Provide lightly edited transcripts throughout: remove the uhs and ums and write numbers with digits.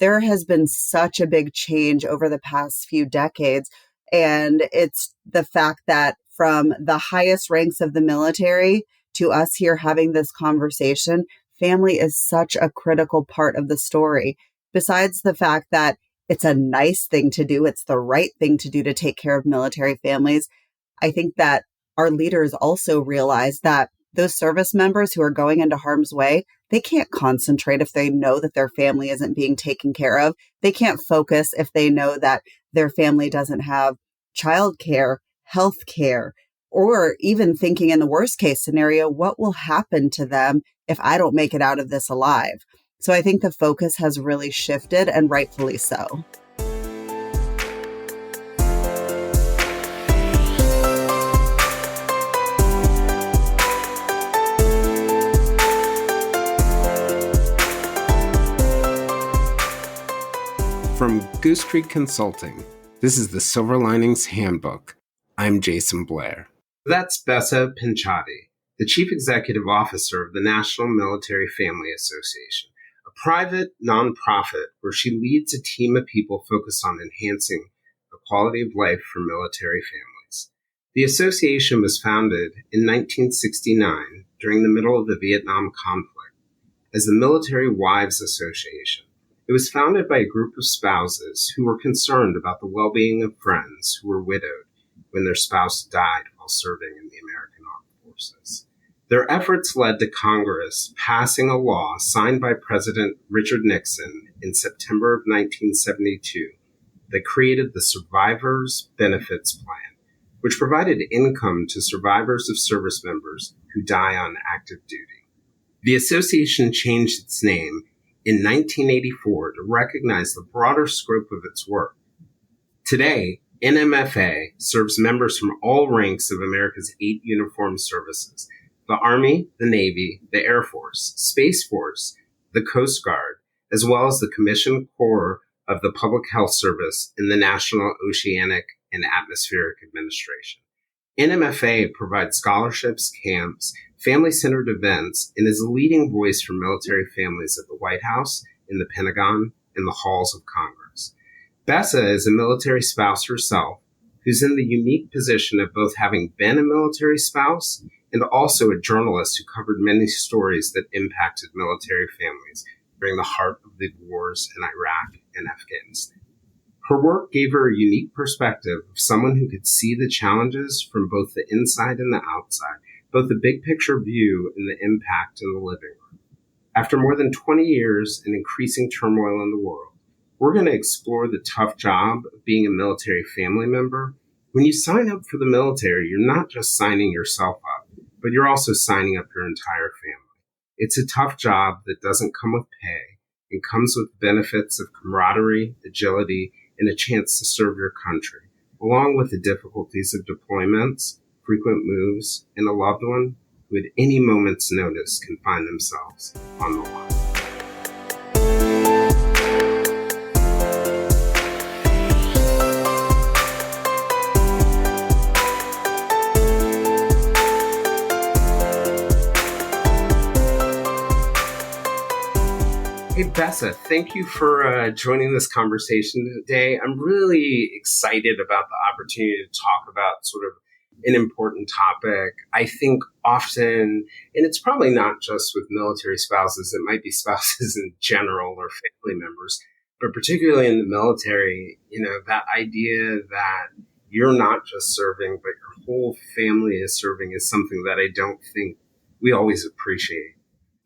there has been such a big change over the past few decades. And it's the fact that from the highest ranks of the military to us here having this conversation, family is such a critical part of the story. Besides the fact that it's a nice thing to do, it's the right thing to do to take care of military families. I think that our leaders also realize that those service members who are going into harm's way, they can't concentrate if they know that their family isn't being taken care of. They can't focus if they know that their family doesn't have childcare, health care, or even thinking in the worst case scenario, what will happen to them if I don't make it out of this alive? So I think the focus has really shifted, and rightfully so. From Goose Creek Consulting, this is the Silver Linings Handbook. I'm Jayson Blair. That's Besa Pinchotti, the Chief Executive Officer of the National Military Family Association, a private nonprofit where she leads a team of people focused on enhancing the quality of life for military families. The association was founded in 1969 during the middle of the Vietnam conflict as the Military Wives Association. It was founded by a group of spouses who were concerned about the well-being of friends who were widowed when their spouse died while serving in the American Armed Forces. Their efforts led to Congress passing a law signed by President Richard Nixon in September of 1972 that created the Survivors Benefits Plan, which provided income to survivors of service members who die on active duty. The association changed its name in 1984 to recognize the broader scope of its work. Today, NMFA serves members from all ranks of America's 8 uniformed services: the Army, the Navy, the Air Force, Space Force, the Coast Guard, as well as the Commissioned Corps of the Public Health Service and the National Oceanic and Atmospheric Administration. NMFA provides scholarships, camps, family-centered events, and is a leading voice for military families at the White House, in the Pentagon, and the halls of Congress. Besa is a military spouse herself, who's in the unique position of both having been a military spouse and also a journalist who covered many stories that impacted military families during the heart of the wars in Iraq and Afghanistan. Her work gave her a unique perspective of someone who could see the challenges from both the inside and the outside, both the big picture view and the impact in the living room. After more than 20 years and increasing turmoil in the world, we're going to explore the tough job of being a military family member. When you sign up for the military, you're not just signing yourself up, but you're also signing up your entire family. It's a tough job that doesn't come with pay and comes with benefits of camaraderie, agility, and a chance to serve your country, along with the difficulties of deployments, frequent moves, and a loved one who at any moment's notice can find themselves on the line. Hey, Besa, thank you for joining this conversation today. I'm really excited about the opportunity to talk about sort of an important topic. I think often, and it's probably not just with military spouses, it might be spouses in general or family members, but particularly in the military, that idea that you're not just serving, but your whole family is serving is something that I don't think we always appreciate.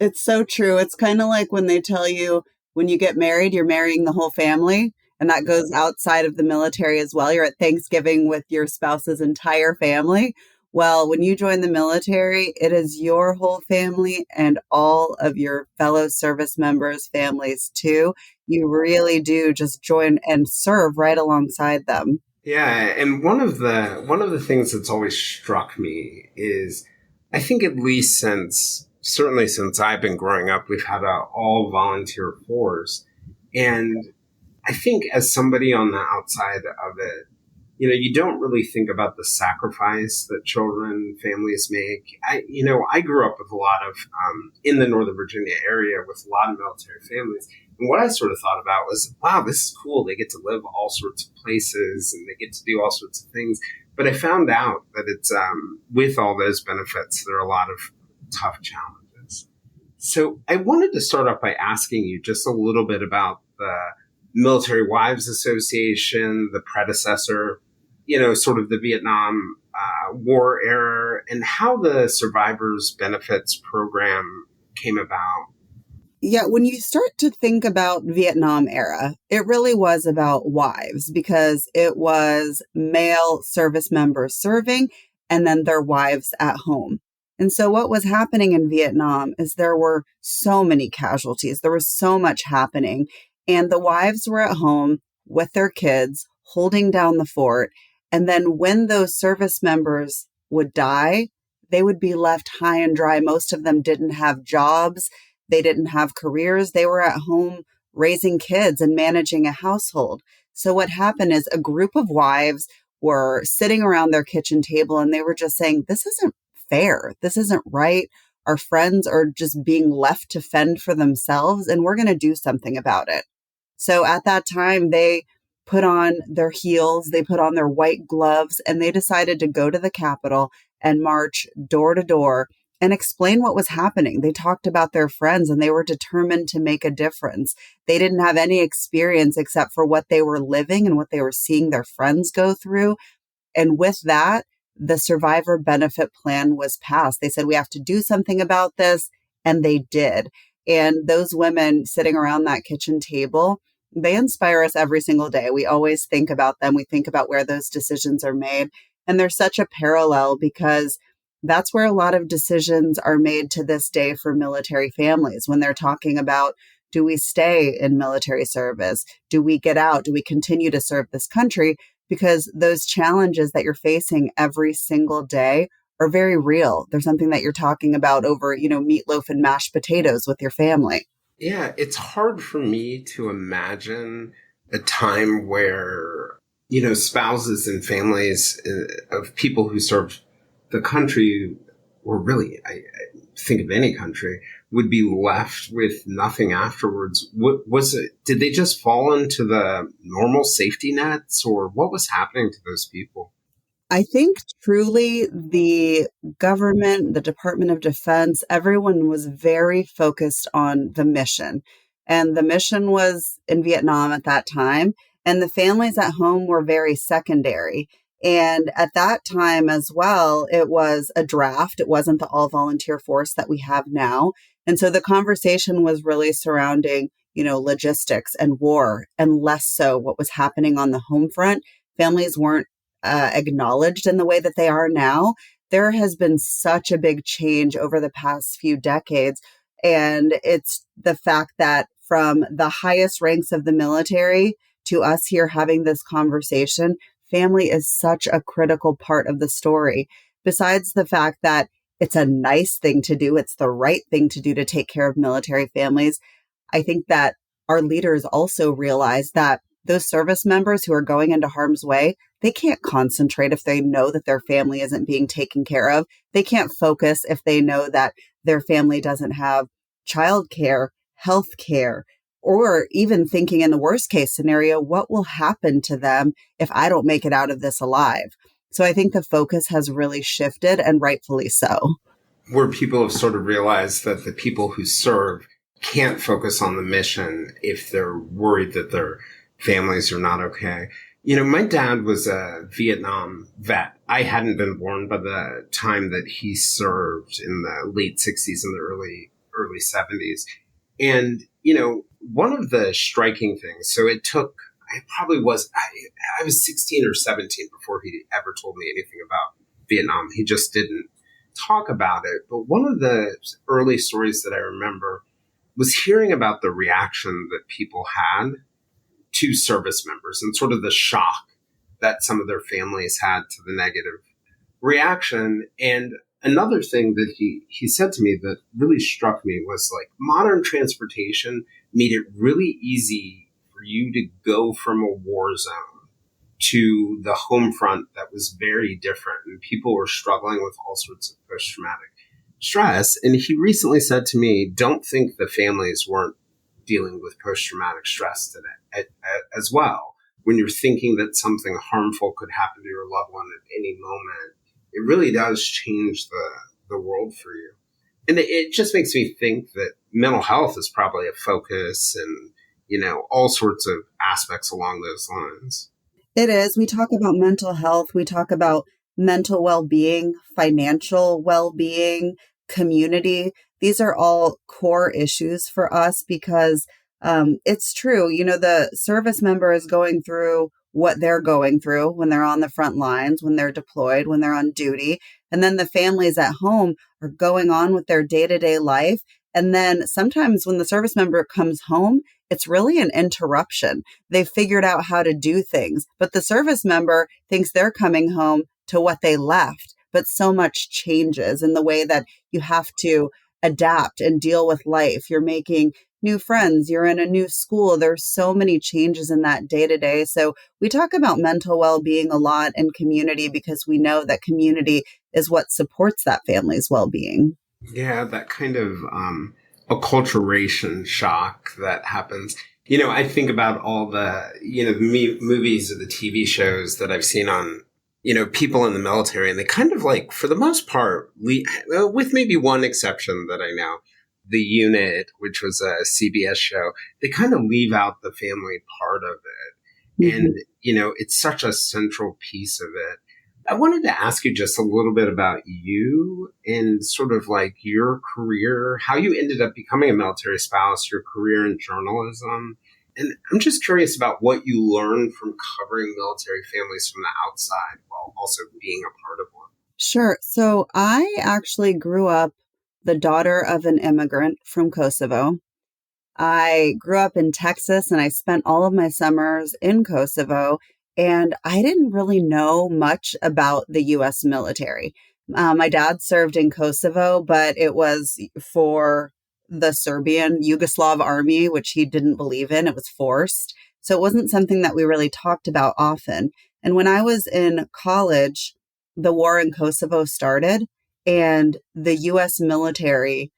It's so true. It's kind of like when they tell you when you get married, you're marrying the whole family. And that goes outside of the military as well. You're at Thanksgiving with your spouse's entire family. Well, when you join the military, it is your whole family and all of your fellow service members' families too. You really do just join and serve right alongside them. Yeah, and one of the things that's always struck me is, I think at least certainly since I've been growing up, we've had an all volunteer force. And I think as somebody on the outside of it, you don't really think about the sacrifice that children, families make. I grew up with a lot of, in the Northern Virginia area with a lot of military families. And what I sort of thought about was, wow, this is cool. They get to live all sorts of places and they get to do all sorts of things. But I found out that it's with all those benefits, there are a lot of tough challenges. So I wanted to start off by asking you just a little bit about the Military Wives Association, the predecessor, sort of the Vietnam War era, and how the Survivors Benefits Program came about. Yeah, when you start to think about Vietnam era, it really was about wives because it was male service members serving and then their wives at home. And so what was happening in Vietnam is there were so many casualties. There was so much happening. And the wives were at home with their kids holding down the fort. And then when those service members would die, they would be left high and dry. Most of them didn't have jobs. They didn't have careers. They were at home raising kids and managing a household. So what happened is a group of wives were sitting around their kitchen table and they were just saying, this isn't fair. This isn't right. Our friends are just being left to fend for themselves and we're going to do something about it. So at that time, they put on their heels, they put on their white gloves, and they decided to go to the Capitol and march door to door and explain what was happening. They talked about their friends and they were determined to make a difference. They didn't have any experience except for what they were living and what they were seeing their friends go through. And with that, the survivor benefit plan was passed. They said, we have to do something about this. And they did. And those women sitting around that kitchen table, they inspire us every single day. We always think about them. We think about where those decisions are made. And there's such a parallel because that's where a lot of decisions are made to this day for military families when they're talking about, do we stay in military service? Do we get out? Do we continue to serve this country? Because those challenges that you're facing every single day are very real. There's something that you're talking about over, meatloaf and mashed potatoes with your family. Yeah, it's hard for me to imagine a time where, spouses and families of people who served the country, or really, I think of any country, would be left with nothing afterwards. What was it? Did they just fall into the normal safety nets, or what was happening to those people? I think truly the government, the Department of Defense, everyone was very focused on the mission. And the mission was in Vietnam at that time. And the families at home were very secondary. And at that time as well, it was a draft. It wasn't the all volunteer force that we have now. And so the conversation was really surrounding, logistics and war and less so what was happening on the home front. Families weren't acknowledged in the way that they are now. There has been such a big change over the past few decades. And it's the fact that from the highest ranks of the military to us here having this conversation, family is such a critical part of the story. Besides the fact that it's a nice thing to do, it's the right thing to do to take care of military families. I think that our leaders also realize that those service members who are going into harm's way, they can't concentrate if they know that their family isn't being taken care of. They can't focus if they know that their family doesn't have childcare, health care, or even thinking in the worst case scenario, what will happen to them if I don't make it out of this alive? So I think the focus has really shifted, and rightfully so. Where people have sort of realized that the people who serve can't focus on the mission if they're worried that their families are not okay. My dad was a Vietnam vet. I hadn't been born by the time that he served in the late 60s and the early 70s. And, one of the striking things, so it took, I was 16 or 17 before he ever told me anything about Vietnam. He just didn't talk about it. But one of the early stories that I remember was hearing about the reaction that people had to service members and sort of the shock that some of their families had to the negative reaction. And another thing that he said to me that really struck me was like modern transportation made it really easy for you to go from a war zone to the home front that was very different. And people were struggling with all sorts of post-traumatic stress. And he recently said to me, don't think the families weren't dealing with post-traumatic stress today as well. When you're thinking that something harmful could happen to your loved one at any moment, it really does change the world for you. And it just makes me think that mental health is probably a focus and, all sorts of aspects along those lines. It is. We talk about mental health. We talk about mental well-being, financial well-being, community. These are all core issues for us because it's true. The service member is going through what they're going through when they're on the front lines, when they're deployed, when they're on duty. And then the families at home are going on with their day-to-day life. And then sometimes when the service member comes home, it's really an interruption. They've figured out how to do things, but the service member thinks they're coming home to what they left. But so much changes in the way that you have to adapt and deal with life. You're making new friends. You're in a new school. There's so many changes in that day to day. So we talk about mental well-being a lot and community because we know that community is what supports that family's well-being. Yeah, that kind of acculturation shock that happens. I think about all the, movies or the TV shows that I've seen on, people in the military, and they kind of like, for the most part, with maybe one exception that I know, The Unit, which was a CBS show, they kind of leave out the family part of it. Mm-hmm. And, it's such a central piece of it. I wanted to ask you just a little bit about you and sort of like your career, how you ended up becoming a military spouse, your career in journalism. And I'm just curious about what you learned from covering military families from the outside while also being a part of one. Sure. So I actually grew up the daughter of an immigrant from Kosovo. I grew up in Texas and I spent all of my summers in Kosovo. And I didn't really know much about the U.S. military. My dad served in Kosovo, but it was for the Serbian Yugoslav army, which he didn't believe in. It was forced. So it wasn't something that we really talked about often. And when I was in college, the war in Kosovo started and the U.S. military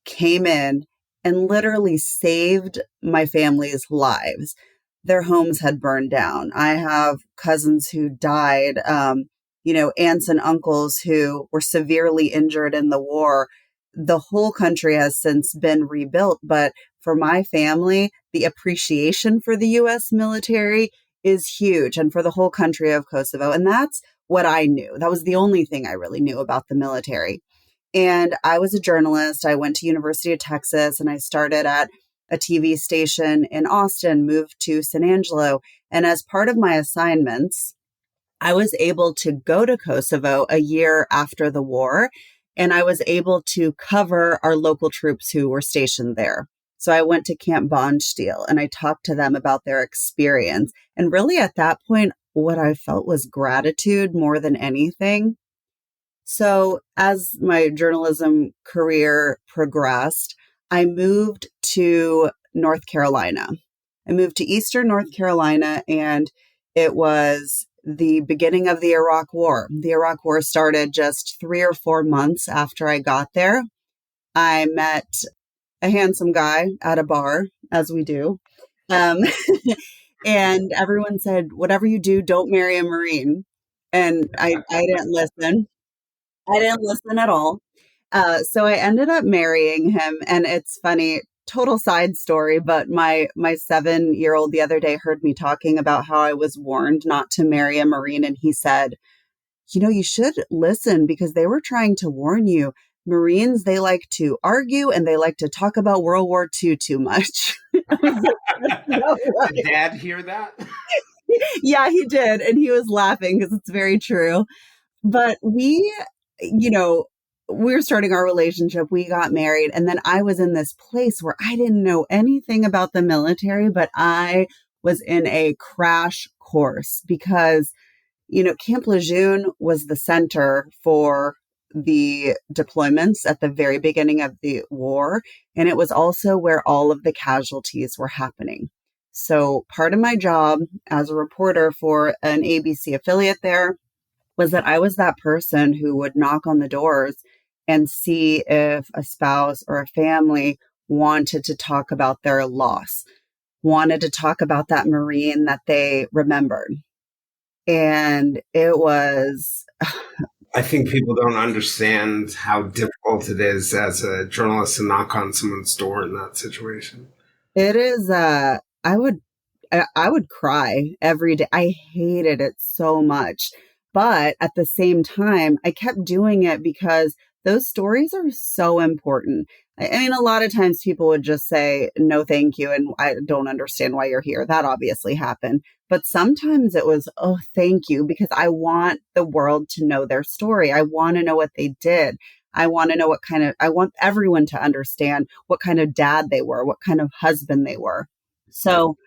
came in and literally saved my family's lives. Their homes had burned down. I have cousins who died, aunts and uncles who were severely injured in the war. The whole country has since been rebuilt. But for my family, the appreciation for the U.S. military is huge, and for the whole country of Kosovo. And that's what I knew. That was the only thing I really knew about the military. And I was a journalist. I went to University of Texas and I started at a TV station in Austin, moved to San Angelo. And as part of my assignments, I was able to go to Kosovo a year after the war, and I was able to cover our local troops who were stationed there. So I went to Camp Bondsteel and I talked to them about their experience. And really at that point, what I felt was gratitude more than anything. So as my journalism career progressed, I moved to North Carolina. I moved to Eastern North Carolina, and it was the beginning of the Iraq War. The Iraq War started just 3 or 4 months after I got there. I met a handsome guy at a bar, as we do. And everyone said, whatever you do, don't marry a Marine. And I didn't listen. I didn't listen at all. So I ended up marrying him. And it's funny, total side story, but my 7-year-old the other day heard me talking about how I was warned not to marry a Marine. And he said, you should listen because they were trying to warn you. Marines, they like to argue and they like to talk about World War II too much. Did Dad hear that? Yeah, he did. And he was laughing because it's very true. But we were starting our relationship. We got married. And then I was in this place where I didn't know anything about the military, but I was in a crash course because, Camp Lejeune was the center for the deployments at the very beginning of the war. And it was also where all of the casualties were happening. So part of my job as a reporter for an ABC affiliate there was that I was that person who would knock on the doors and see if a spouse or a family wanted to talk about their loss, wanted to talk about that Marine that they remembered. And it was, I think people don't understand how difficult it is as a journalist to knock on someone's door in that situation. it is, I would cry every day. I hated it so much. But at the same time, I kept doing it because those stories are so important. I mean, a lot of times people would just say, no, thank you. And I don't understand why you're here. That obviously happened. But sometimes it was, oh, thank you, because I want the world to know their story. I want to know what they did. I want to know I want everyone to understand what kind of dad they were, what kind of husband they were. So,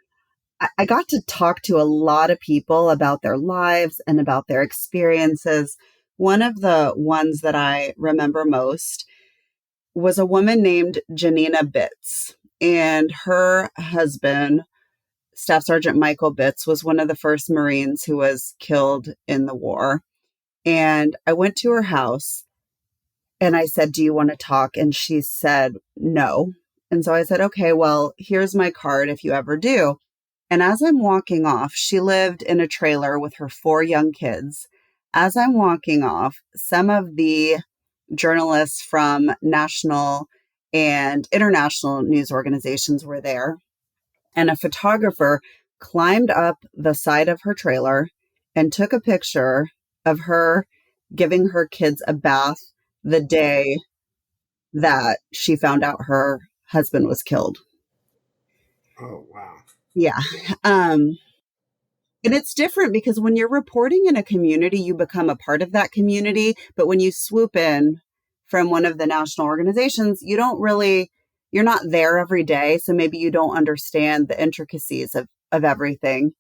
I got to talk to a lot of people about their lives and about their experiences. One of the ones that I remember most was a woman named Janina Bitts, and her husband, Staff Sergeant Michael Bitts, was one of the first Marines who was killed in the war. And I went to her house and I said, do you want to talk? And she said, no. And so I said, okay, well, here's my card if you ever do. And as I'm walking off, she lived in a trailer with her 4 young kids. As I'm walking off, some of the journalists from national and international news organizations were there. And a photographer climbed up the side of her trailer and took a picture of her giving her kids a bath the day that she found out her husband was killed. Oh, wow. Yeah. Um, And it's different because when you're reporting in a community, you become a part of that community. But when you swoop in from one of the national organizations, you're not there every day. So maybe you don't understand the intricacies of everything.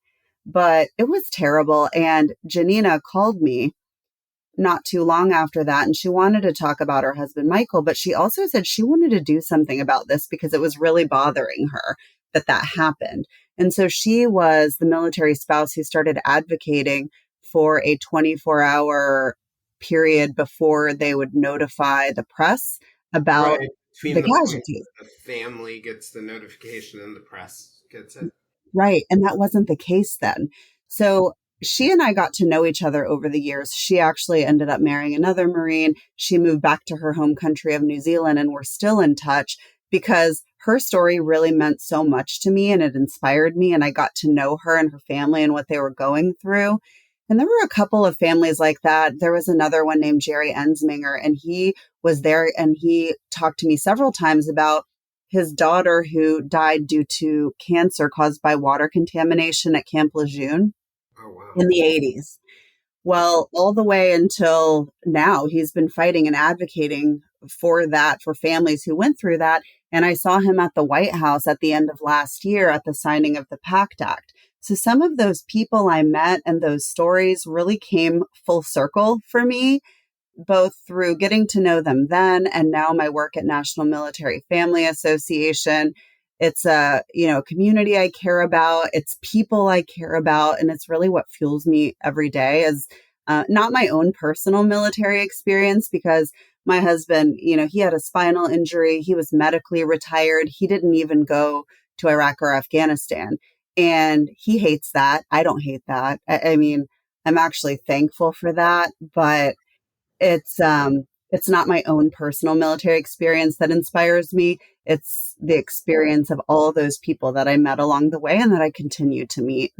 But it was terrible. And Janina called me not too long after that, and she wanted to talk about her husband, Michael, but she also said she wanted to do something about this because it was really bothering her that happened. And so she was the military spouse who started advocating for a 24-hour period before they would notify the press about Right. Between the the point casualties. the family gets the notification and the press gets it. Right. And that wasn't the case then. So she and I got to know each other over the years. She actually ended up marrying another Marine. She moved back to her home country of New Zealand, and we're still in touch because her story really meant so much to me and it inspired me. And I got to know her and her family and what they were going through. And there were a couple of families like that. There was another one named Jerry Ensminger, and he was there and he talked to me several times about his daughter who died due to cancer caused by water contamination at Camp Lejeune Oh, wow. in the 80s. Well, all the way until now, he's been fighting and advocating for that, for families who went through that. And I saw him at the White House at the end of last year at the signing of the PACT Act. So some of those people I met and those stories really came full circle for me, both through getting to know them then and now my work at National Military Family Association. It's a community I care about. It's people I care about. And it's really what fuels me every day is not my own personal military experience because my husband, he had a spinal injury. He was medically retired. He didn't even go to Iraq or Afghanistan. And he hates that. I don't hate that. I mean, I'm actually thankful for that, but it's not my own personal military experience that inspires me. It's the experience of all those people that I met along the way and that I continue to meet.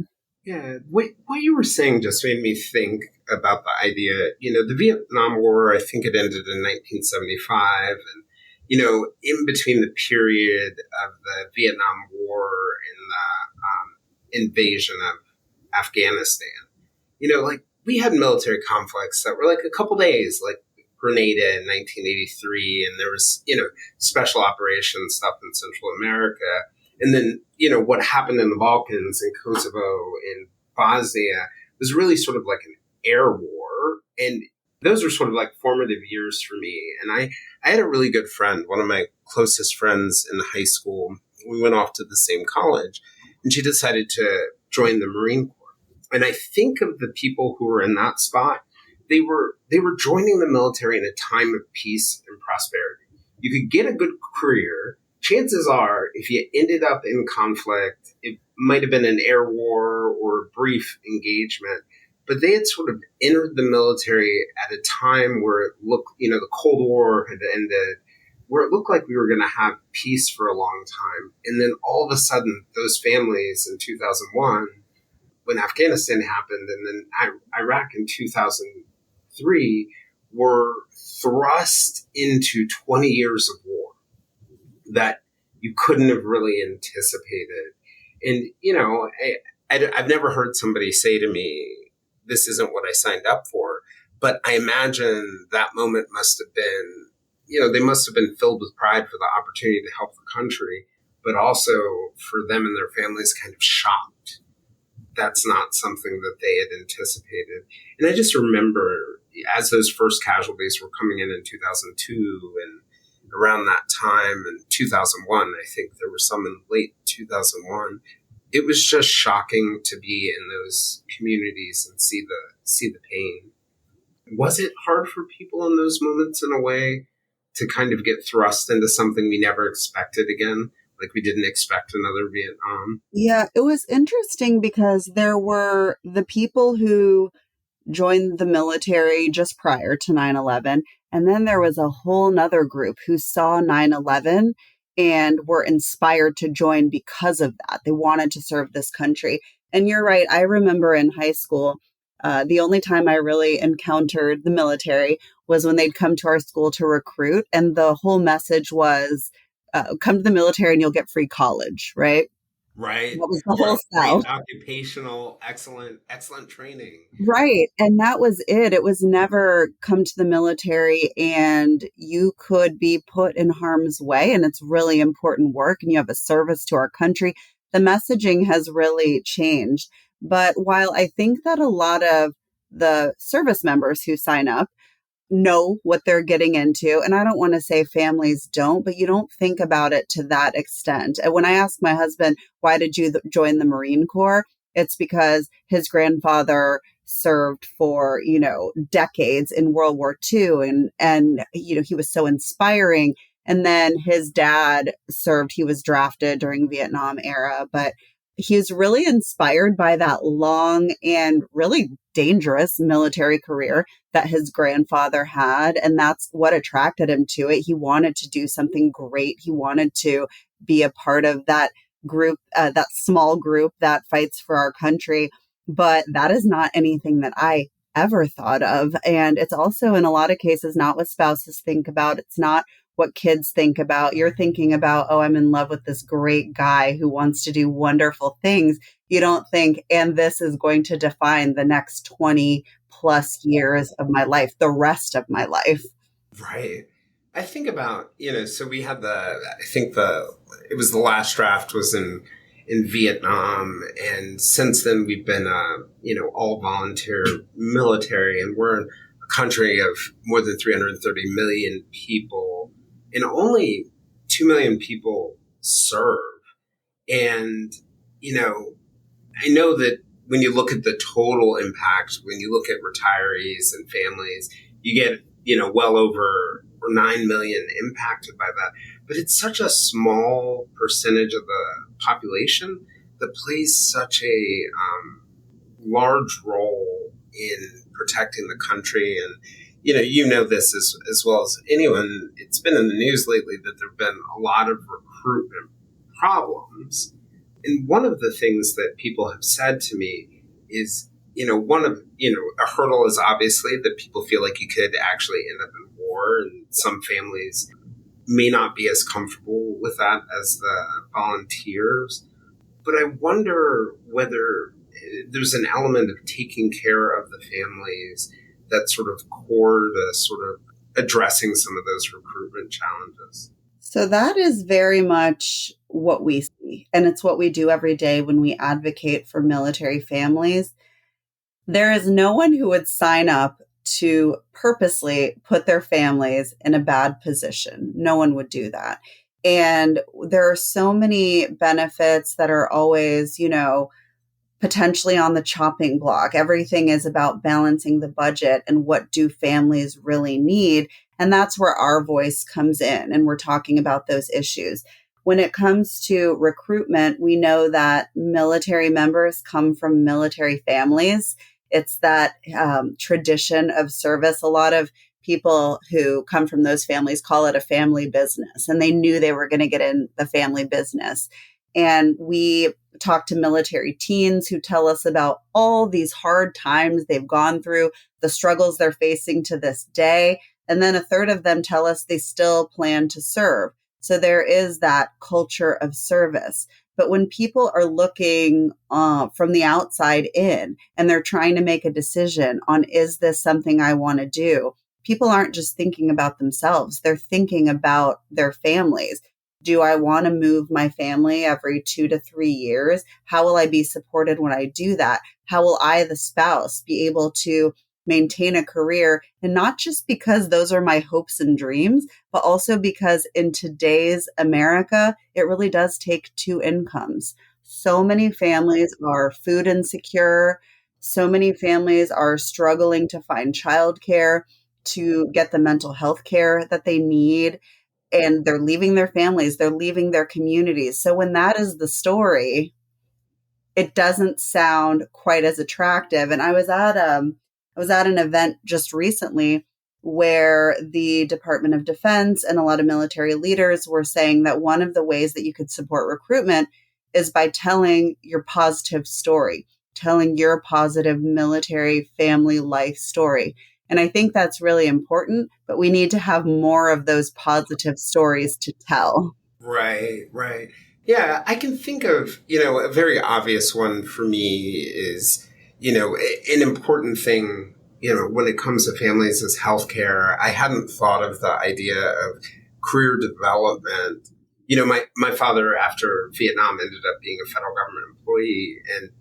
Yeah, what you were saying just made me think about the idea. The Vietnam War, I think it ended in 1975. And, in between the period of the Vietnam War and the invasion of Afghanistan, like we had military conflicts that were like a couple days, like Grenada in 1983. And there was, special operations stuff in Central America. And then, what happened in the Balkans and Kosovo and Bosnia was really sort of like an air war. And those were sort of like formative years for me. And I had a really good friend, one of my closest friends in high school. We went off to the same college and she decided to join the Marine Corps. And I think of the people who were in that spot, they were joining the military in a time of peace and prosperity. You could get a good career, chances are, if you ended up in conflict, it might have been an air war or a brief engagement, but they had sort of entered the military at a time where it looked, the Cold War had ended, where it looked like we were going to have peace for a long time. And then all of a sudden, those families in 2001, when Afghanistan happened, and then Iraq in 2003, were thrust into 20 years of war that you couldn't have really anticipated. And, I've never heard somebody say to me, this isn't what I signed up for. But I imagine that moment must have been, they must have been filled with pride for the opportunity to help the country, but also for them and their families kind of shocked. That's not something that they had anticipated. And I just remember as those first casualties were coming in 2002 and around that time in 2001, I think there were some in late 2001. It was just shocking to be in those communities and see the pain. Was it hard for people in those moments in a way to kind of get thrust into something we never expected again? Like we didn't expect another Vietnam? Yeah, it was interesting because there were the people who joined the military just prior to 9/11. And then there was a whole nother group who saw 9/11 and were inspired to join because of that. They wanted to serve this country. And you're right. I remember in high school, the only time I really encountered the military was when they'd come to our school to recruit. And the whole message was, come to the military and you'll get free college, right? Right. That was the Or whole great sell. occupational, excellent training. Right. And that was it. It was never come to the military and you could be put in harm's way. And it's really important work and you have a service to our country. The messaging has really changed. But while I think that a lot of the service members who sign up know what they're getting into. And I don't want to say families don't, but you don't think about it to that extent. And when I asked my husband, why did you join the Marine Corps? It's because his grandfather served for, decades in World War II. And he was so inspiring. And then his dad served, he was drafted during Vietnam era, but he was really inspired by that long and really dangerous military career that his grandfather had. And that's what attracted him to it. He wanted to do something great. He wanted to be a part of that group, that small group that fights for our country. But that is not anything that I ever thought of. And it's also in a lot of cases not what spouses think about. It's not what kids think about. You're thinking about, oh, I'm in love with this great guy who wants to do wonderful things. You don't think, and this is going to define the next 20 plus years of my life, the rest of my life. Right. I think about, so we had it was the last draft was in Vietnam. And since then we've been, all volunteer military, and we're in a country of more than 330 million people, and only 2 million people serve. And, I know that when you look at the total impact, when you look at retirees and families, you get, well over 9 million impacted by that. But it's such a small percentage of the population that plays such a large role in protecting the country. And, this as well as anyone. It's been in the news lately that there have been a lot of recruitment problems. And one of the things that people have said to me is, a hurdle is obviously that people feel like you could actually end up in war, and some families may not be as comfortable with that as the volunteers. But I wonder whether there's an element of taking care of the families that's sort of core to sort of addressing some of those recruitment challenges. So that is very much what we see. And it's what we do every day when we advocate for military families. There is no one who would sign up to purposely put their families in a bad position. No one would do that. And there are so many benefits that are always, potentially on the chopping block. Everything is about balancing the budget and what do families really need. And that's where our voice comes in. And we're talking about those issues. When it comes to recruitment, we know that military members come from military families. It's that tradition of service. A lot of people who come from those families call it a family business, and they knew they were going to get in the family business. And we talk to military teens who tell us about all these hard times they've gone through, the struggles they're facing to this day. And then a third of them tell us they still plan to serve. So there is that culture of service. But when people are looking from the outside in and they're trying to make a decision on, is this something I want to do? People aren't just thinking about themselves. They're thinking about their families. Do I want to move my family every 2 to 3 years? How will I be supported when I do that? How will I, the spouse, be able to maintain a career? And not just because those are my hopes and dreams, but also because in today's America, it really does take two incomes. So many families are food insecure. So many families are struggling to find childcare, to get the mental health care that they need. And they're leaving their families, they're leaving their communities. So when that is the story, it doesn't sound quite as attractive. And I was at an event just recently where the Department of Defense and a lot of military leaders were saying that one of the ways that you could support recruitment is by telling your positive story, telling your positive military family life story. And I think that's really important, but we need to have more of those positive stories to tell. Right, right. Yeah, I can think of, a very obvious one for me is, an important thing, when it comes to families is healthcare. I hadn't thought of the idea of career development. My father after Vietnam ended up being a federal government employee, and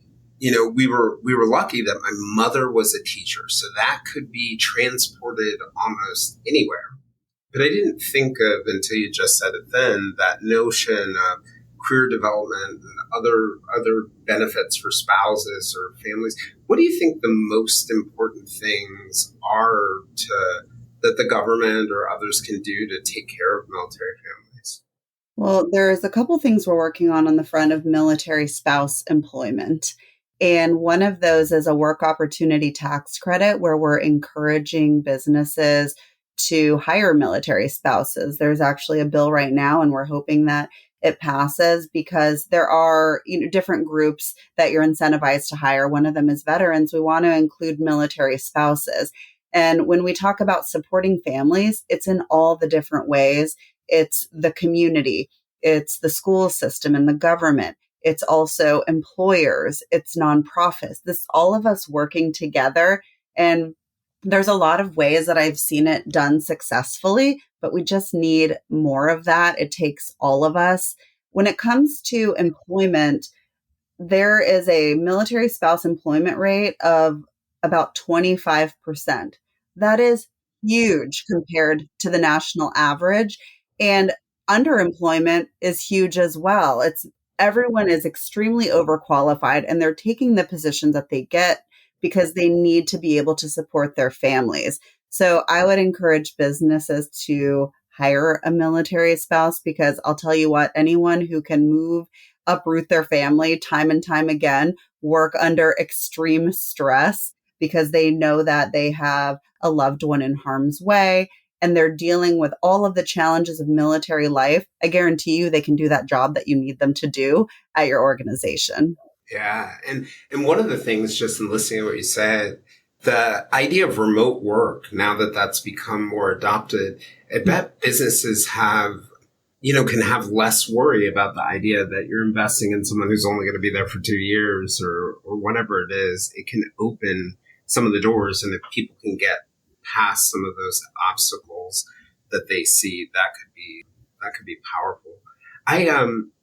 we were lucky that my mother was a teacher, so that could be transported almost anywhere. But I didn't think of, until you just said it then, that notion of career development and other benefits for spouses or families. What do you think the most important things are that the government or others can do to take care of military families? Well, there's a couple things we're working on the front of military spouse employment. And one of those is a work opportunity tax credit where we're encouraging businesses to hire military spouses. There's actually a bill right now, and we're hoping that it passes because there are different groups that you're incentivized to hire. One of them is veterans. We want to include military spouses. And when we talk about supporting families, it's in all the different ways. It's the community, it's the school system and the government. It's also employers, it's nonprofits. This all of us working together. And there's a lot of ways that I've seen it done successfully, but we just need more of that. It takes all of us. When it comes to employment, there is a military spouse employment rate of about 25%. That is huge compared to the national average. And underemployment is huge as well. It's everyone is extremely overqualified and they're taking the positions that they get because they need to be able to support their families. So I would encourage businesses to hire a military spouse because I'll tell you what, anyone who can uproot their family time and time again, work under extreme stress because they know that they have a loved one in harm's way and they're dealing with all of the challenges of military life. I guarantee you they can do that job that you need them to do at your organization. Yeah. And one of the things, just in listening to what you said, the idea of remote work, now that that's become more adopted, I bet businesses can have less worry about the idea that you're investing in someone who's only going to be there for 2 years or whatever it is. It can open some of the doors. And if people can get past some of those obstacles that they see, that could be powerful.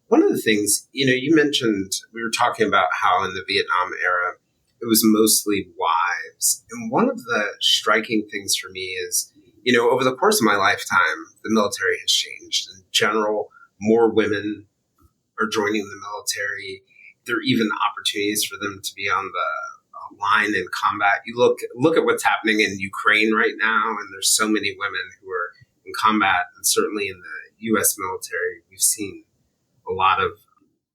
One of the things, you mentioned, we were talking about how in the Vietnam era, it was mostly wives. And one of the striking things for me is, over the course of my lifetime, the military has changed. In general, more women are joining the military. There are even opportunities for them to be on the line in combat. You look at what's happening in Ukraine right now, and there's so many women who are in combat, and certainly in the U.S. military, we've seen a lot of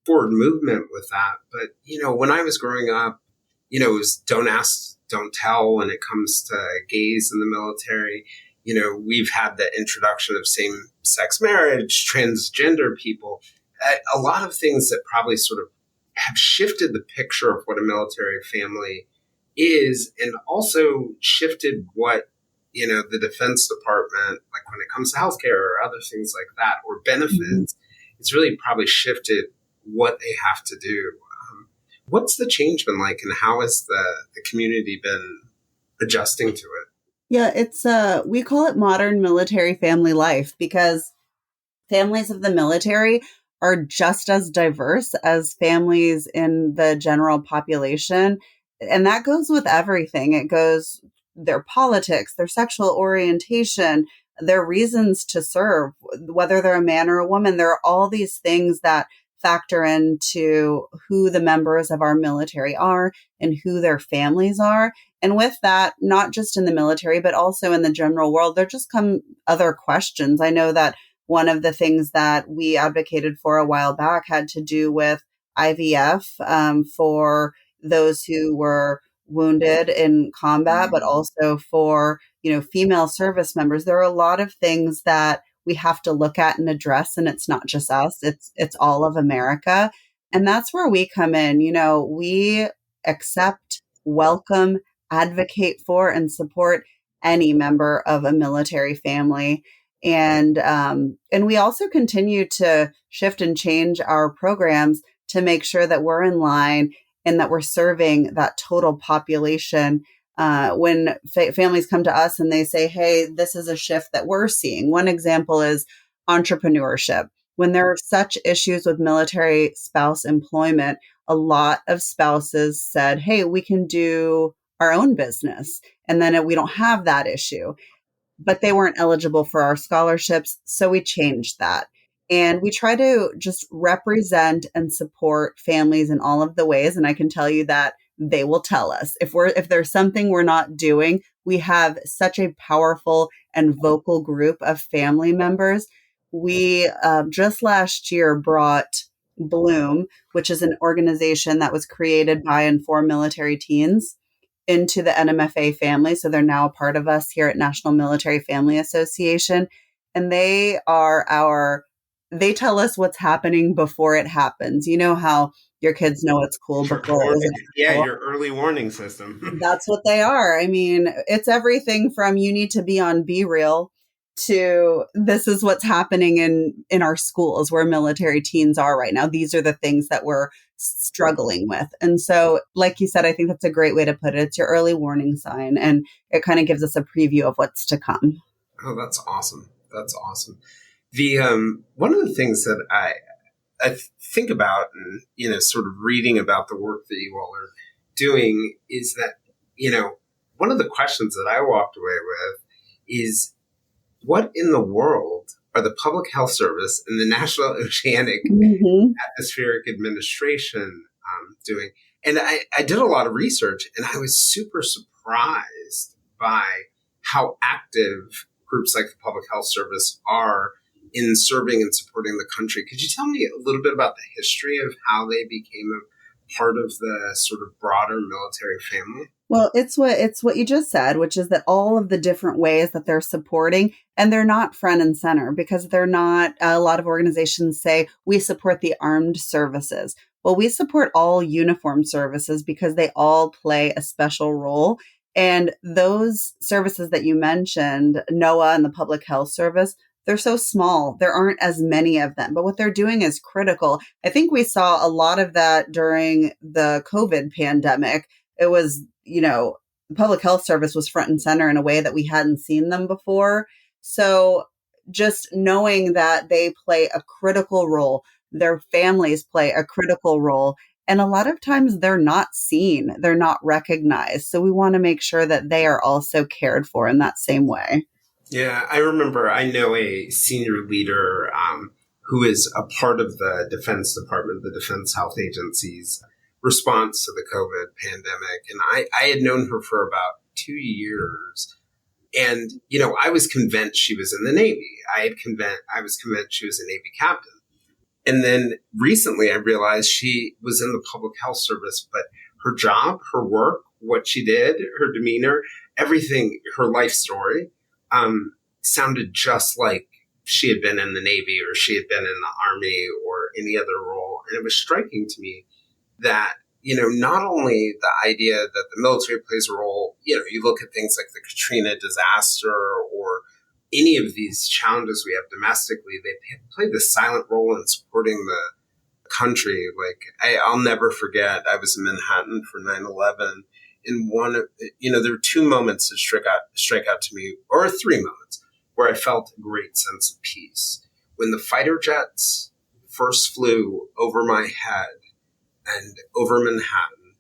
forward movement with that. But, when I was growing up, it was don't ask, don't tell when it comes to gays in the military. We've had the introduction of same-sex marriage, transgender people, a lot of things that probably sort of have shifted the picture of what a military family is, and also shifted what, the Defense Department, like when it comes to healthcare or other things like that, or benefits, it's really probably shifted what they have to do. What's the change been like, and how has the community been adjusting to it? Yeah, it's we call it modern military family life because families of the military are just as diverse as families in the general population. And that goes with everything. It goes their politics, their sexual orientation, their reasons to serve, whether they're a man or a woman. There are all these things that factor into who the members of our military are and who their families are. And with that, not just in the military, but also in the general world, there just come other questions. I know that one of the things that we advocated for a while back had to do with IVF for those who were wounded in combat, but also for, female service members. There are a lot of things that we have to look at and address, and it's not just us, it's all of America. And that's where we come in. We accept, welcome, advocate for, and support any member of a military family. And we also continue to shift and change our programs to make sure that we're in line and that we're serving that total population. When families come to us and they say, hey, this is a shift that we're seeing. One example is entrepreneurship. When there are such issues with military spouse employment, a lot of spouses said, hey, we can do our own business. And then we don't have that issue. But they weren't eligible for our scholarships. So we changed that. And we try to just represent and support families in all of the ways. And I can tell you that they will tell us if there's something we're not doing. We have such a powerful and vocal group of family members. We just last year brought Bloom, which is an organization that was created by and for military teens, into the NMFA family. So they're now a part of us here at National Military Family Association. And they tell us what's happening before it happens. You know how your kids know it's cool before it was cool? Your early warning system. That's what they are. I mean, it's everything from you need to be on Be Real to this is what's happening in our schools where military teens are right now. These are the things that we're struggling with. And so, like you said, I think that's a great way to put it. It's your early warning sign, and it kind of gives us a preview of what's to come. Oh, that's awesome. That's awesome. The one of the things that I think about and, sort of reading about the work that you all are doing is that, one of the questions that I walked away with is, what in the world are the Public Health Service and the National Oceanic Atmospheric Administration doing? And I did a lot of research, and I was super surprised by how active groups like the Public Health Service are in serving and supporting the country. Could you tell me a little bit about the history of how they became a part of the sort of broader military family? Well, it's what you just said, which is that all of the different ways that they're supporting, and they're not front and center because they're not, a lot of organizations say we support the armed services. Well, we support all uniformed services because they all play a special role. And those services that you mentioned, NOAA and the Public Health Service, they're so small. There aren't as many of them, but what they're doing is critical. I think we saw a lot of that during the COVID pandemic. It was, the Public Health Service was front and center in a way that we hadn't seen them before. So just knowing that they play a critical role, their families play a critical role. And a lot of times they're not seen, they're not recognized. So we want to make sure that they are also cared for in that same way. Yeah, I know a senior leader who is a part of the Defense Department, the Defense Health Agency's response to the COVID pandemic. And I had known her for about 2 years. And, I was convinced she was in the Navy. I was convinced she was a Navy captain. And then recently I realized she was in the public health service, but her job, her work, what she did, her demeanor, everything, her life story, sounded just like she had been in the Navy or she had been in the Army or any other role. And it was striking to me that, not only the idea that the military plays a role, you look at things like the Katrina disaster or any of these challenges we have domestically, they play this silent role in supporting the country. Like, I'll never forget, I was in Manhattan for 9/11. And there were two moments that strike out to me, or three moments, where I felt a great sense of peace. When the fighter jets first flew over my head and over Manhattan.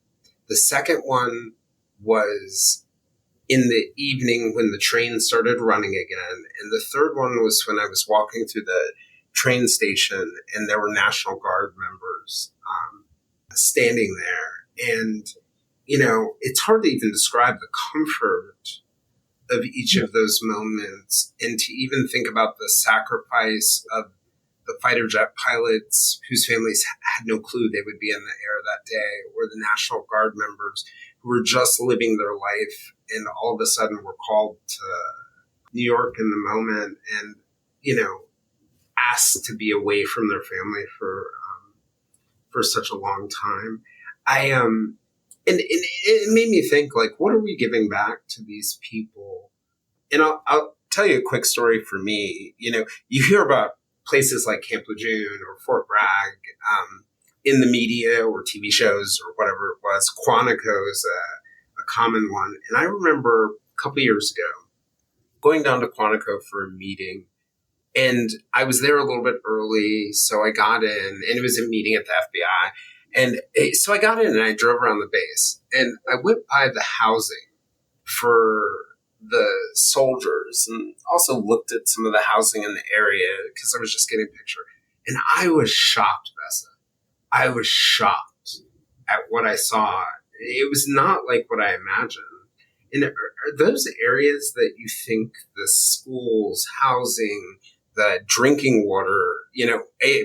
The second one was in the evening when the train started running again. And the third one was when I was walking through the train station and there were National Guard members standing there. And, it's hard to even describe the comfort of each of those moments, and to even think about the sacrifice of the fighter jet pilots whose families had no clue they would be in the air that day, or the National Guard members who were just living their life and all of a sudden were called to New York in the moment and, asked to be away from their family for such a long time. And it made me think, like, what are we giving back to these people? And I'll tell you a quick story for me. You hear about places like Camp Lejeune or Fort Bragg in the media or TV shows or whatever it was. Quantico is a common one. And I remember a couple years ago going down to Quantico for a meeting. And I was there a little bit early, so I got in, and it was a meeting at the FBI. And so I got in and I drove around the base, and I went by the housing for the soldiers and also looked at some of the housing in the area because I was just getting a picture. And I was shocked, Besa. I was shocked at what I saw. It was not like what I imagined. And are those areas that you think the schools, housing, the drinking water,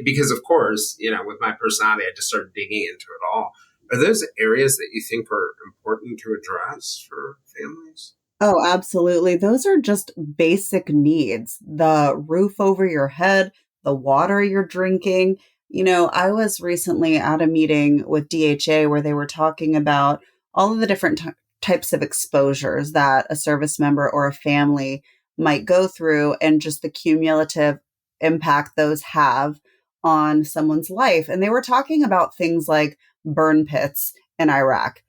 because of course, with my personality, I just started digging into it all. Are those areas that you think are important to address for families? Oh, absolutely. Those are just basic needs. The roof over your head, the water you're drinking. I was recently at a meeting with DHA where they were talking about all of the different types of exposures that a service member or a family might go through and just the cumulative impact those have on someone's life. And they were talking about things like burn pits in Iraq.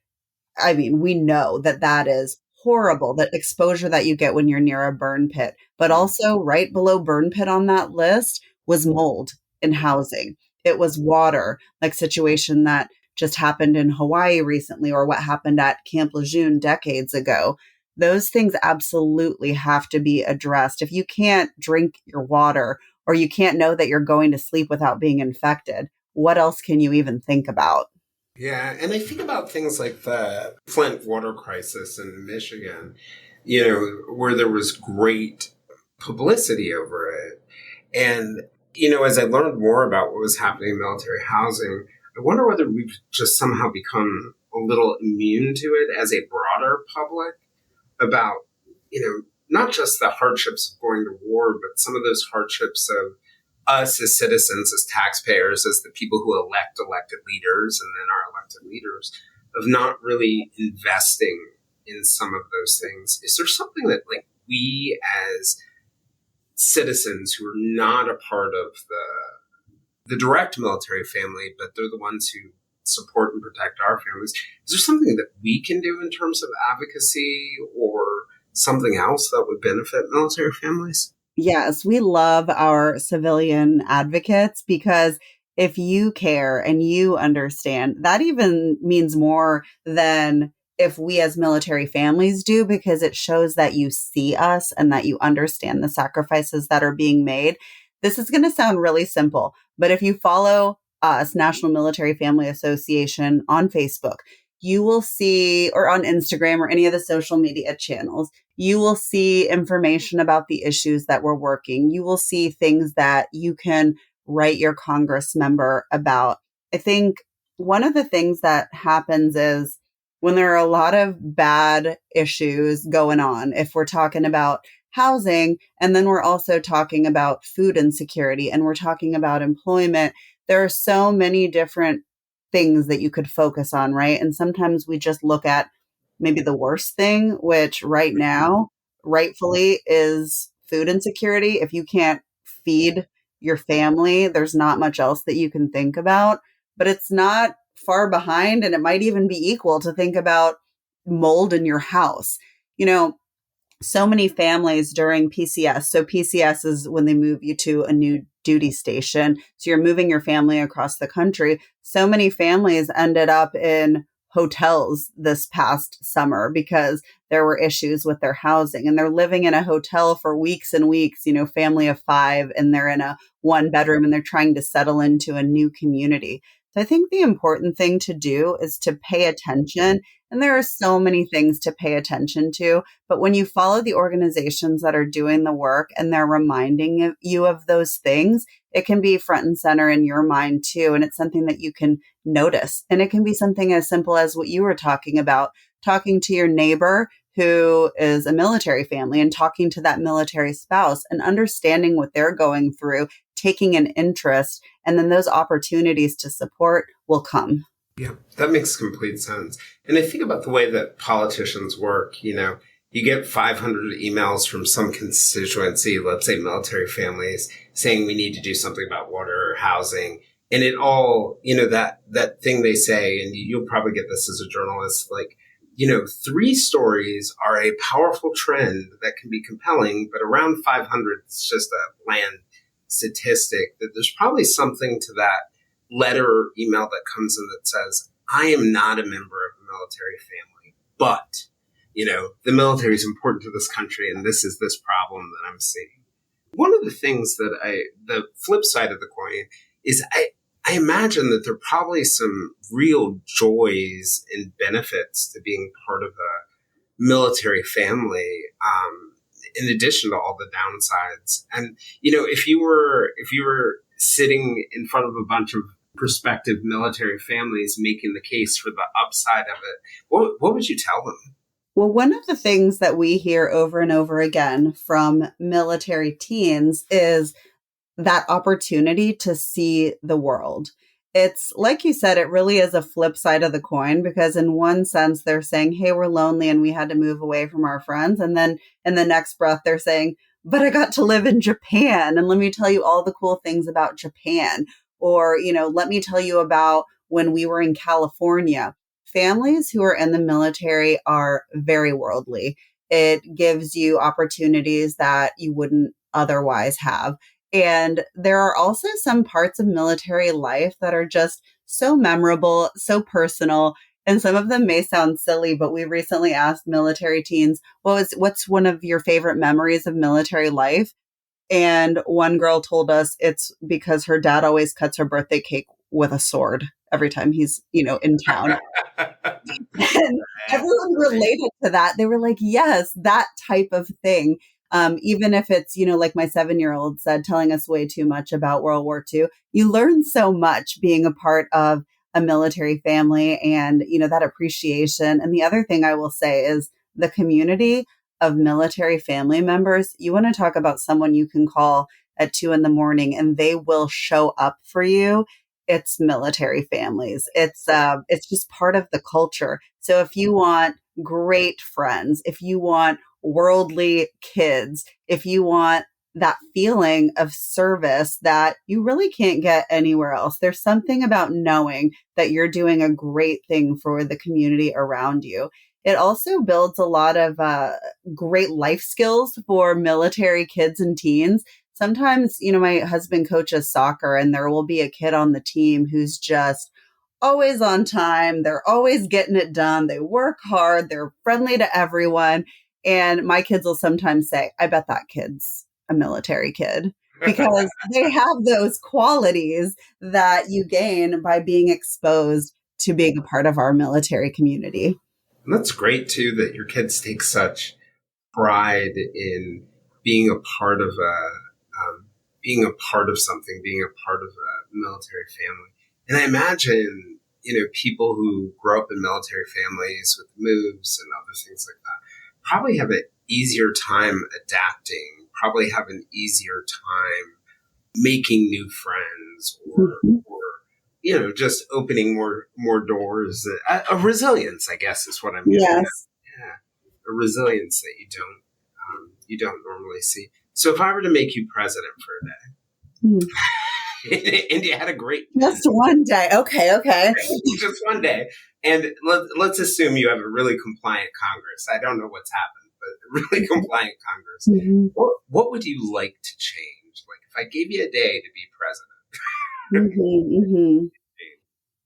I mean, we know that that is horrible, that exposure that you get when you're near a burn pit. But also right below burn pit on that list was mold in housing. It was water, like situation that just happened in Hawaii recently or what happened at Camp Lejeune decades ago. Those things absolutely have to be addressed. If you can't drink your water or you can't know that you're going to sleep without being infected, what else can you even think about? Yeah, and I think about things like the Flint water crisis in Michigan, where there was great publicity over it. And, as I learned more about what was happening in military housing, I wonder whether we've just somehow become a little immune to it as a broader public about, not just the hardships of going to war, but some of those hardships of us as citizens, as taxpayers, as the people who elect elected leaders and then our elected leaders, of not really investing in some of those things. Is there something that, like, we as citizens who are not a part of the direct military family, but they're the ones who support and protect our families, is there something that we can do in terms of advocacy or something else that would benefit military families? Yes, we love our civilian advocates because if you care and you understand, that even means more than if we as military families do, because it shows that you see us and that you understand the sacrifices that are being made. This is going to sound really simple, but if you follow us, National Military Family Association, on Facebook, you will see, or on Instagram or any of the social media channels, you will see information about the issues that we're working. You will see things that you can write your Congress member about. I think one of the things that happens is when there are a lot of bad issues going on, if we're talking about housing, and then we're also talking about food insecurity and we're talking about employment, there are so many different things that you could focus on, right? And sometimes we just look at maybe the worst thing, which right now, rightfully, is food insecurity. If you can't feed your family, there's not much else that you can think about. But it's not far behind, and it might even be equal to think about mold in your house. You know, so many families during PCS. So PCS is when they move you to a new duty station. So you're moving your family across the country. So many families ended up in hotels this past summer because there were issues with their housing, and they're living in a hotel for weeks and weeks, family of 5, and they're in a 1 bedroom and they're trying to settle into a new community. So I think the important thing to do is to pay attention. And there are so many things to pay attention to. But when you follow the organizations that are doing the work and they're reminding you of those things, it can be front and center in your mind too. And it's something that you can notice. And it can be something as simple as what you were talking about, talking to your neighbor who is a military family and talking to that military spouse and understanding what they're going through, taking an interest, and then those opportunities to support will come. Yeah, that makes complete sense. And I think about the way that politicians work. You get 500 emails from some constituency, let's say military families, saying we need to do something about water or housing. And it all, that thing they say, and you'll probably get this as a journalist, like, 3 stories are a powerful trend that can be compelling, but around 500, it's just a bland statistic. That there's probably something to that letter or email that comes in that says, I am not a member of a military family, but, the military is important to this country, and this is this problem that I'm seeing. One of the things the flip side of the coin is I imagine that there are probably some real joys and benefits to being part of a military family, in addition to all the downsides. And, if you were sitting in front of a bunch of prospective military families making the case for the upside of it, what would you tell them? Well, one of the things that we hear over and over again from military teens is that opportunity to see the world. It's like you said, it really is a flip side of the coin, because in one sense, they're saying, hey, we're lonely and we had to move away from our friends. And then in the next breath, they're saying, but I got to live in Japan. And let me tell you all the cool things about Japan. Or, let me tell you about when we were in California. Families who are in the military are very worldly. It gives you opportunities that you wouldn't otherwise have. And there are also some parts of military life that are just so memorable, so personal. And some of them may sound silly, but we recently asked military teens, what's one of your favorite memories of military life? And one girl told us it's because her dad always cuts her birthday cake with a sword every time he's, in town. And everyone related to that. They were like, yes, that type of thing. Even if it's, like my 7-year-old said, telling us way too much about World War II, you learn so much being a part of a military family and, that appreciation. And the other thing I will say is the community of military family members. You want to talk about someone you can call at 2 a.m. and they will show up for you. It's military families. It's just part of the culture. So if you want great friends, if you want worldly kids, if you want that feeling of service that you really can't get anywhere else, there's something about knowing that you're doing a great thing for the community around you. It also builds a lot of great life skills for military kids and teens. Sometimes, my husband coaches soccer and there will be a kid on the team who's just always on time. They're always getting it done. They work hard. They're friendly to everyone. And my kids will sometimes say, I bet that kid's a military kid, because they have those qualities that you gain by being exposed to being a part of our military community. And that's great, too, that your kids take such pride in being a part of being a part of something, being a part of a military family. And I imagine, people who grow up in military families with moves and other things like that probably have an easier time adapting, probably have an easier time making new friends or just opening more doors. A resilience, I guess, is what I'm getting at. Yes. Yeah, a resilience that you don't normally see. So if I were to make you president for a day, and you had a great just one day, okay, just one day, and let's assume you have a really compliant Congress. I don't know what's happened, but a really compliant Congress. Mm-hmm. What would you like to change? Like if I gave you a day to be president.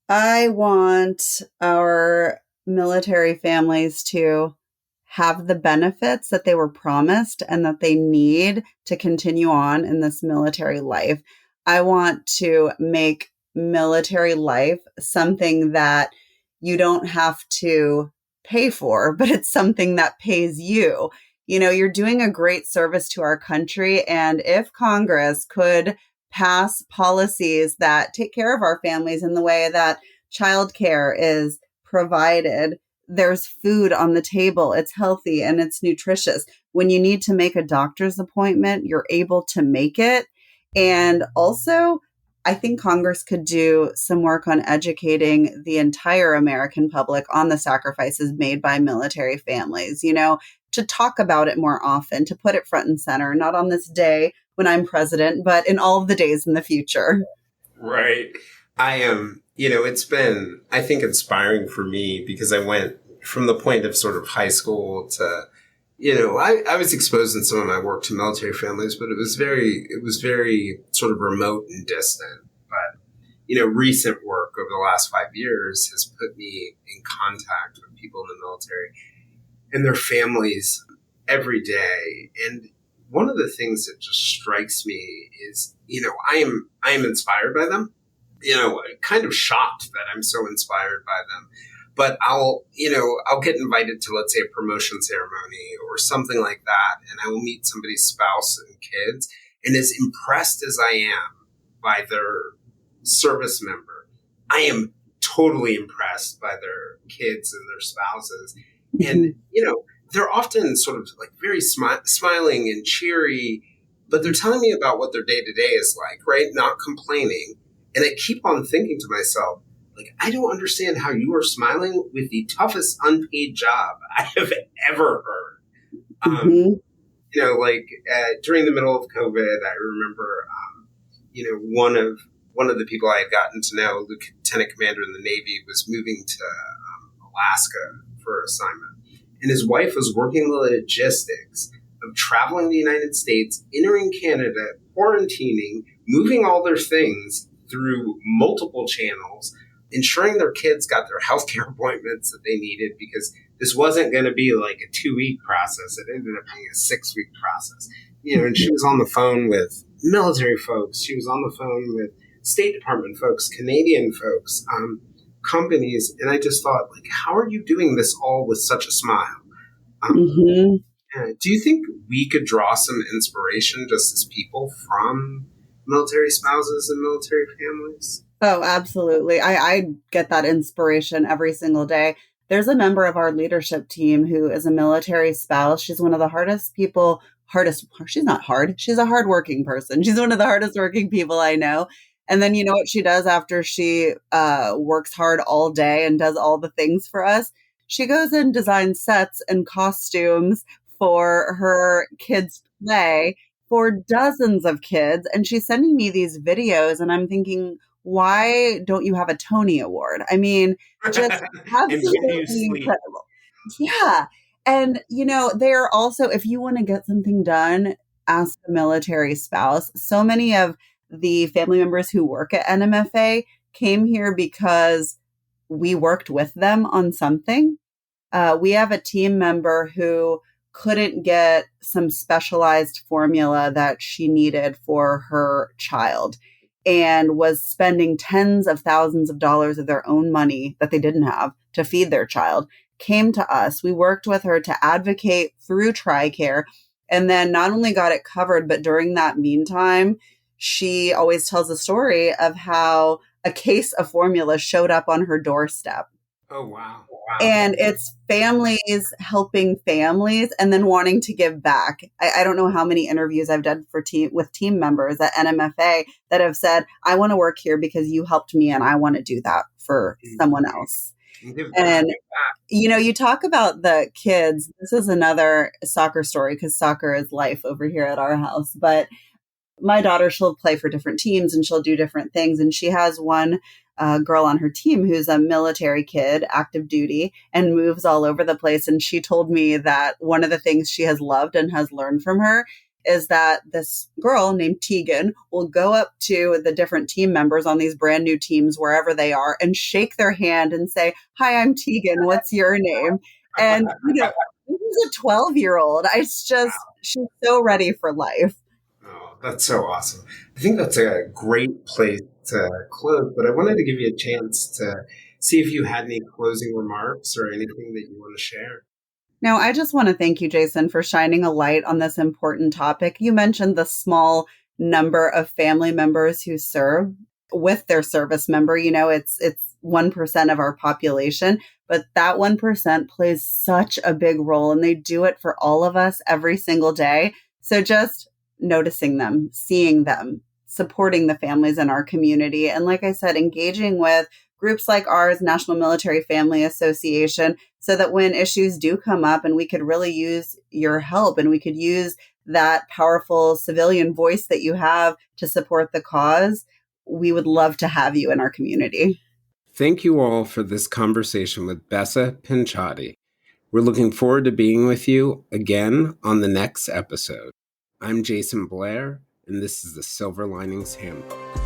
I want our military families to have the benefits that they were promised and that they need to continue on in this military life. I want to make military life something that you don't have to pay for, but it's something that pays you. You're doing a great service to our country. And if Congress could pass policies that take care of our families in the way that childcare is provided, there's food on the table, it's healthy and it's nutritious. When you need to make a doctor's appointment, you're able to make it. And also, I think Congress could do some work on educating the entire American public on the sacrifices made by military families, to talk about it more often, to put it front and center, not on this day when I'm president, but in all of the days in the future. Right. I am, it's been, I think, inspiring for me because I went from the point of sort of high school to, I was exposed in some of my work to military families, but it was very sort of remote and distant. But, recent work over the last 5 years has put me in contact with people in the military and their families every day. And one of the things that just strikes me is, I am inspired by them, kind of shocked that I'm so inspired by them. But I'll get invited to, let's say, a promotion ceremony or something like that. And I will meet somebody's spouse and kids. And as impressed as I am by their service member, I am totally impressed by their kids and their spouses. And, they're often sort of like very smiling and cheery, but they're telling me about what their day to day is like, right? Not complaining. And I keep on thinking to myself, like, I don't understand how you are smiling with the toughest unpaid job I have ever heard. During the middle of COVID, I remember, one of the people I had gotten to know, lieutenant commander in the Navy, was moving to Alaska for assignment. And his wife was working the logistics of traveling the United States, entering Canada, quarantining, moving all their things through multiple channels, ensuring their kids got their healthcare appointments that they needed, because this wasn't going to be like a 2-week process. It ended up being a 6-week process. And she was on the phone with military folks. She was on the phone with State Department folks, Canadian folks, companies. And I just thought, like, how are you doing this all with such a smile? Do you think we could draw some inspiration just as people from military spouses and military families? Oh, absolutely. I get that inspiration every single day. There's a member of our leadership team who is a military spouse. She's one of the she's not hard. She's a hardworking person. She's one of the hardest working people I know. And then you know what she does after she works hard all day and does all the things for us? She goes and designs sets and costumes for her kids' play for dozens of kids. And she's sending me these videos and I'm thinking, why don't you have a Tony Award? I mean, just absolutely incredible. Yeah. And, they're also, if you want to get something done, ask a military spouse. So many of the family members who work at NMFA came here because we worked with them on something. We have a team member who couldn't get some specialized formula that she needed for her child and was spending tens of thousands of dollars of their own money that they didn't have to feed their child, came to us. We worked with her to advocate through TRICARE, and then not only got it covered, but during that meantime, she always tells a story of how a case of formula showed up on her doorstep. Oh, wow. And it's families helping families and then wanting to give back. I don't know how many interviews I've done with team members at NMFA that have said, I want to work here because you helped me and I want to do that for someone else. And, you talk about the kids. This is another soccer story because soccer is life over here at our house. But my daughter, she'll play for different teams and she'll do different things. And she has one girl on her team who's a military kid, active duty, and moves all over the place. And she told me that one of the things she has loved and has learned from her is that this girl named Tegan will go up to the different team members on these brand new teams, wherever they are, and shake their hand and say, "Hi, I'm Tegan. What's your name?" And, this is a 12-year-old. She's so ready for life. Oh, that's so awesome. I think that's a great place to close, but I wanted to give you a chance to see if you had any closing remarks or anything that you want to share. Now, I just want to thank you, Jayson, for shining a light on this important topic. You mentioned the small number of family members who serve with their service member. It's 1% of our population, but that 1% plays such a big role, and they do it for all of us every single day. So just noticing them, seeing them, supporting the families in our community. And like I said, engaging with groups like ours, National Military Family Association, so that when issues do come up and we could really use your help and we could use that powerful civilian voice that you have to support the cause, we would love to have you in our community. Thank you all for this conversation with Besa Pinchotti. We're looking forward to being with you again on the next episode. I'm Jayson Blair, and this is the Silver Linings Handbook.